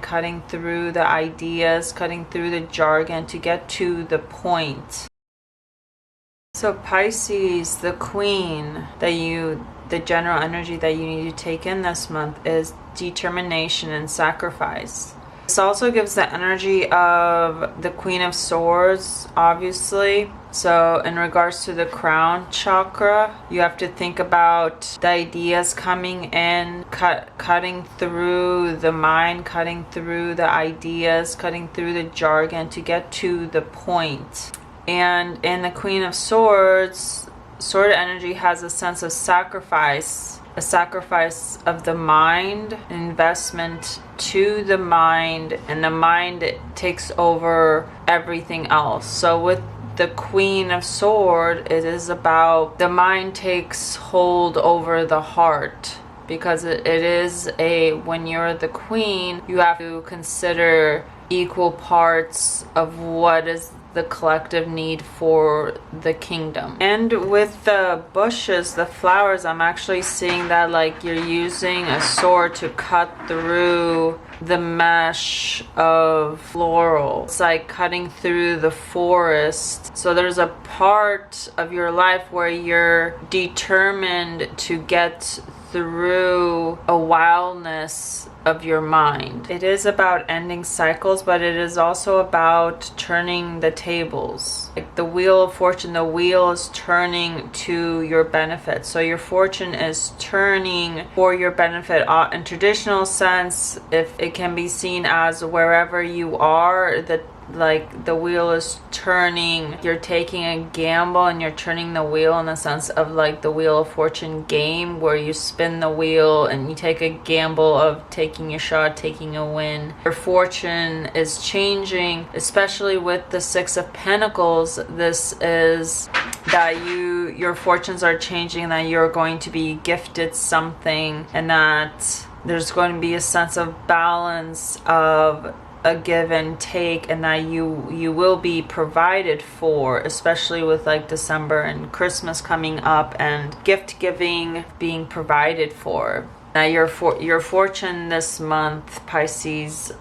cutting through the ideas, cutting through the jargon to get to the point. So Pisces, the queen the general energy that you need to take in this month is determination and sacrifice. This also gives the energy of the Queen of Swords, obviously. So in regards to the crown chakra, you have to think about the ideas coming in, cutting through the mind, cutting through the ideas, cutting through the jargon to get to the point. And in the Queen of Swords, sword energy has a sense of sacrifice, a sacrifice of the mind, investment to the mind, and the mind takes over everything else. So with the Queen of Swords, it is about the mind takes hold over the heart, because it is when you're the queen, you have to consider equal parts of what is the collective need for the kingdom. And with the bushes, the flowers, I'm actually seeing that like you're using a sword to cut through the mesh of floral. It's like cutting through the forest. So there's a part of your life where you're determined to get through a wildness of your mind. It is about ending cycles, but it is also about turning the tables. Like the wheel of fortune, the wheel is turning to your benefit. So your fortune is turning for your benefit. In traditional sense, if it can be seen as wherever you are, that like the wheel is turning, you're taking a gamble and you're turning the wheel in the sense of like the Wheel of Fortune game, where you spin the wheel and you take a gamble of taking a shot, taking a win. Your fortune is changing, especially with the Six of Pentacles. This is that your fortunes are changing, that you're going to be gifted something, and that there's going to be a sense of balance of a give and take, and that you will be provided for, especially with like December and Christmas coming up and gift giving being provided for. Now your fortune this month, Pisces,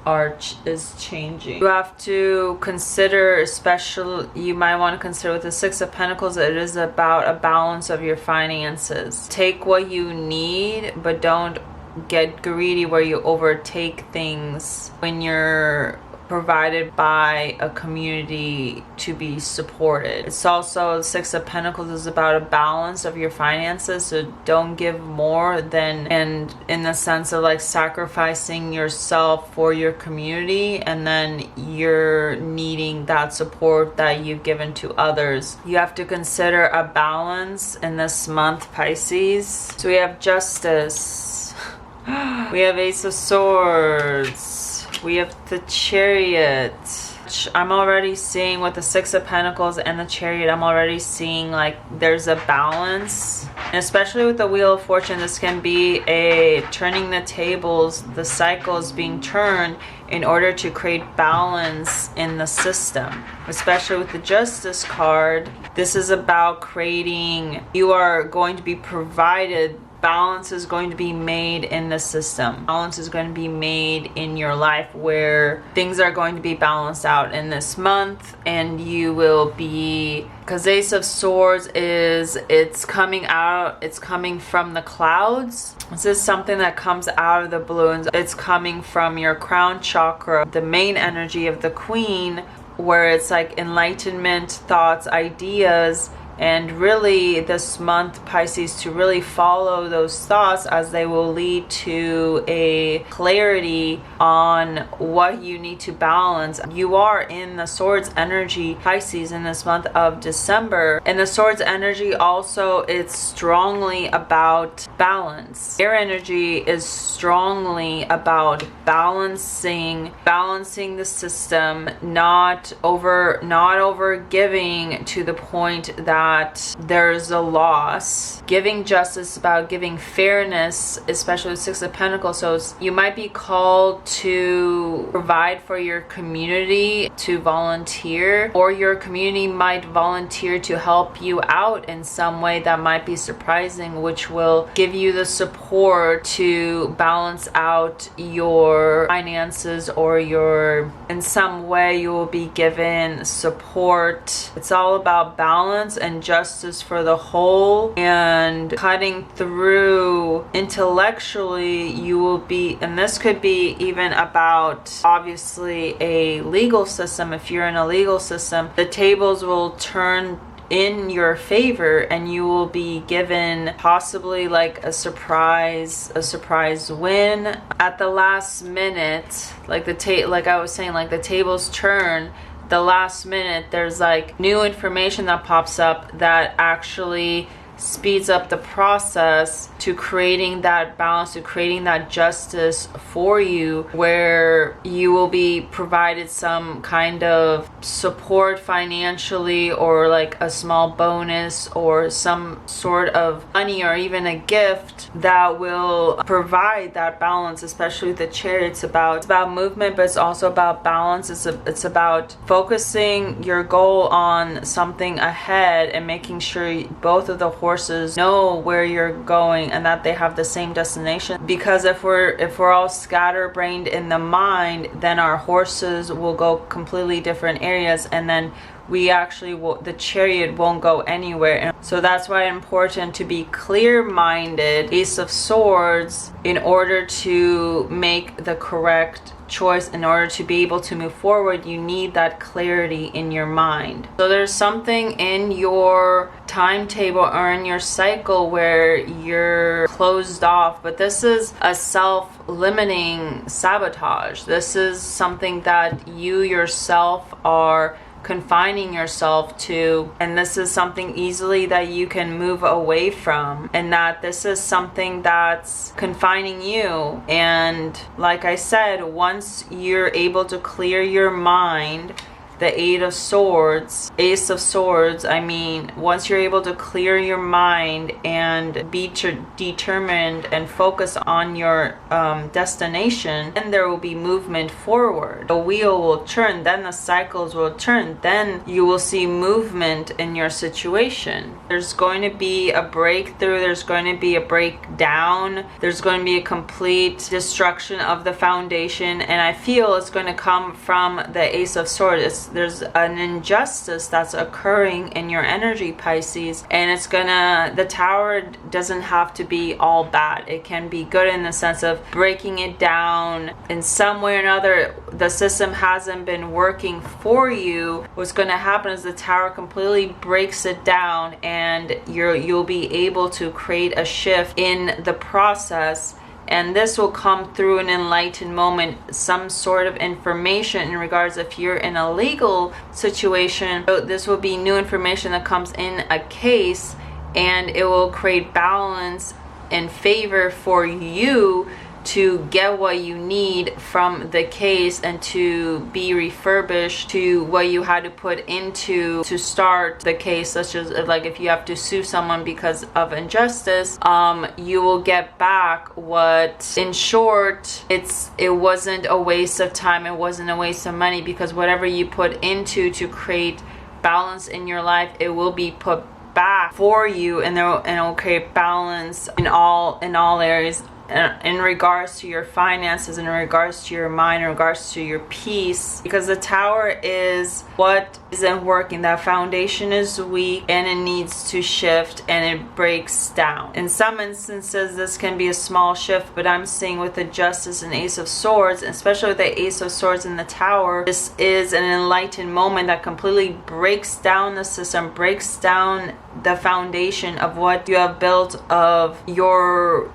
is changing. You have to consider, especially you might want to consider with the Six of Pentacles, it is about a balance of your finances. Take what you need, but don't get greedy where you overtake things when you're provided by a community to be supported. It's also, the Six of Pentacles is about a balance of your finances, so don't give more than, and in the sense of like sacrificing yourself for your community, and then you're needing that support that you've given to others. You have to consider a balance in this month, Pisces. So we have Justice. We have Ace of Swords. We have the Chariot. I'm already seeing with the Six of Pentacles and the Chariot, I'm already seeing like there's a balance. And especially with the Wheel of Fortune, this can be a turning the tables, the cycles being turned in order to create balance in the system. Especially with the Justice card, this is about creating, you are going to be provided. Balance is going to be made in the system. Balance is going to be made in your life, where things are going to be balanced out in this month, and you will be, because Ace of Swords it's coming out, it's coming from the clouds. This is something that comes out of the blue, and it's coming from your crown chakra, the main energy of the Queen, where it's like enlightenment, thoughts, ideas. And really this month, Pisces, to really follow those thoughts, as they will lead to a clarity on what you need to balance. You are in the Swords energy, Pisces, in this month of December. And the Swords energy also, it's strongly about balance. Air energy is strongly about balancing the system, not over giving to the point that that there's a loss. Giving justice is about giving fairness, especially with Six of Pentacles. So you might be called to provide for your community, to volunteer, or your community might volunteer to help you out in some way that might be surprising, which will give you the support to balance out your finances, or in some way you will be given support. It's all about balance and justice for the whole, and cutting through intellectually. You will be, and this could be even about obviously a legal system. If you're in a legal system, the tables will turn in your favor, and you will be given possibly like a surprise win at the last minute. Like I was saying, like the tables turn the last minute. There's like new information that pops up that actually speeds up the process to creating that balance, to creating that justice for you, where you will be provided some kind of support financially, or like a small bonus, or some sort of money, or even a gift that will provide that balance. Especially with the Chariot, it's about movement, but it's also about balance. It's about focusing your goal on something ahead and making sure both of the horses know where you're going and that they have the same destination. Because if we're all scatterbrained in the mind, then our horses will go completely different areas, and then the Chariot won't go anywhere. And so that's why it's important to be clear-minded, Ace of Swords, in order to make the correct choice. In order to be able to move forward, you need that clarity in your mind. So there's something in your timetable or in your cycle where you're closed off, but this is a self-limiting sabotage. This is something that you yourself are confining yourself to, and this is something easily that you can move away from, and that this is something that's confining you. And like I said, once you're able to clear your mind, the Eight of Swords, Ace of Swords, once you're able to clear your mind and be determined and focus on your destination, then there will be movement forward. The wheel will turn, then the cycles will turn, then you will see movement in your situation. There's going to be a breakthrough, there's going to be a breakdown, there's going to be a complete destruction of the foundation, and I feel it's going to come from the Ace of Swords. There's an injustice that's occurring in your energy, Pisces, and the Tower doesn't have to be all bad. It can be good in the sense of breaking it down in some way or another. The system hasn't been working for you. What's going to happen is the Tower completely breaks it down, and you'll be able to create a shift in the process. And this will come through an enlightened moment, some sort of information in regards, if you're in a legal situation, this will be new information that comes in a case, and it will create balance and favor for you to get what you need from the case, and to be refurbished to what you had to put into to start the case. Such as like if you have to sue someone because of injustice, you will get back what, in short, it wasn't a waste of time, it wasn't a waste of money, because whatever you put into to create balance in your life, it will be put back for you, and it will create balance in all areas, in regards to your finances, in regards to your mind, in regards to your peace. Because the Tower is what isn't working. That foundation is weak, and it needs to shift, and it breaks down. In some instances, this can be a small shift, but I'm seeing with the Justice and Ace of Swords, especially with the Ace of Swords in the Tower, this is an enlightened moment that completely breaks down the system, breaks down the foundation of what you have built, of your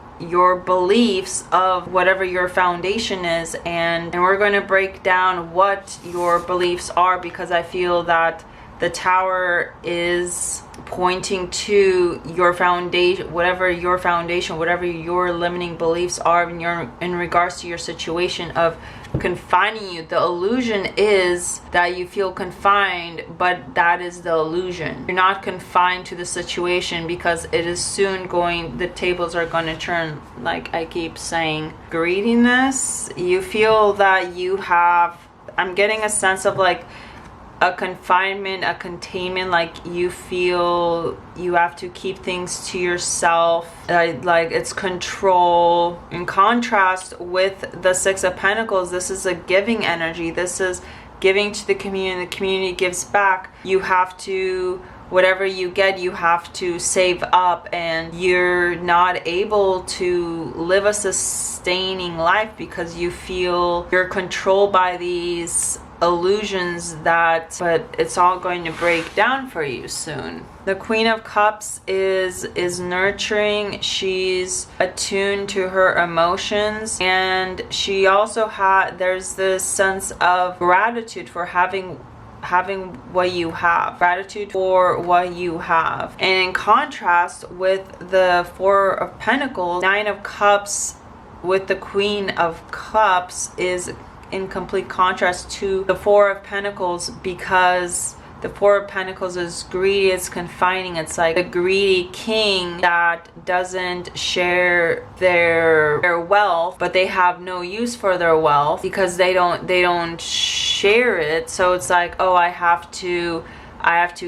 beliefs, of whatever your foundation is, and we're going to break down what your beliefs are, because I feel that the tower is pointing to your foundation, whatever your limiting beliefs are in regards to your situation of confining you. The illusion is that you feel confined, but that is the illusion. You're not confined to the situation, because it is soon the tables are going to turn. Like I keep saying, greediness, you feel that you have, I'm getting a sense of like a confinement, a containment, like you feel you have to keep things to yourself, like it's control. In contrast with the Six of Pentacles, this is a giving energy. This is giving to the community. The community gives back. You have to, whatever you get, you have to save up, and you're not able to live a sustaining life because you feel you're controlled by these illusions but it's all going to break down for you soon. The Queen of Cups is nurturing. She's attuned to her emotions, and she also there's this sense of gratitude for having what you have, gratitude for what you have. And in contrast with the Four of Pentacles, Nine of Cups with the Queen of Cups is in complete contrast to the Four of Pentacles, because the Four of Pentacles is greedy, it's confining. It's like a greedy king that doesn't share their wealth, but they have no use for their wealth because they don't share it. So it's like, oh, I have to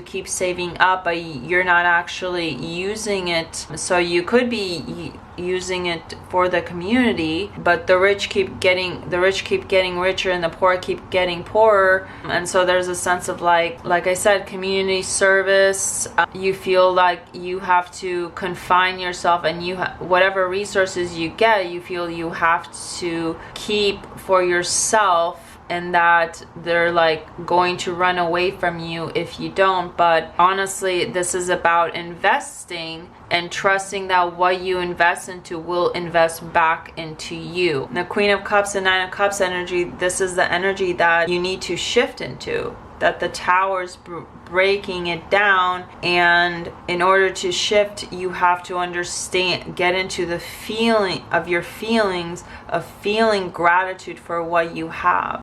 keep saving up, but you're not actually using it. So you could be using it for the community, but the rich keep getting richer and the poor keep getting poorer. And so there's a sense of like I said, community service. You feel like you have to confine yourself, and whatever resources you get, you feel you have to keep for yourself, and that they're like going to run away from you if you don't. But honestly, this is about investing and trusting that what you invest into will invest back into you. The Queen of Cups and Nine of Cups energy, this is the energy that you need to shift into, that the tower's breaking it down. And in order to shift, you have to understand, get into the feeling of your feelings of feeling gratitude for what you have.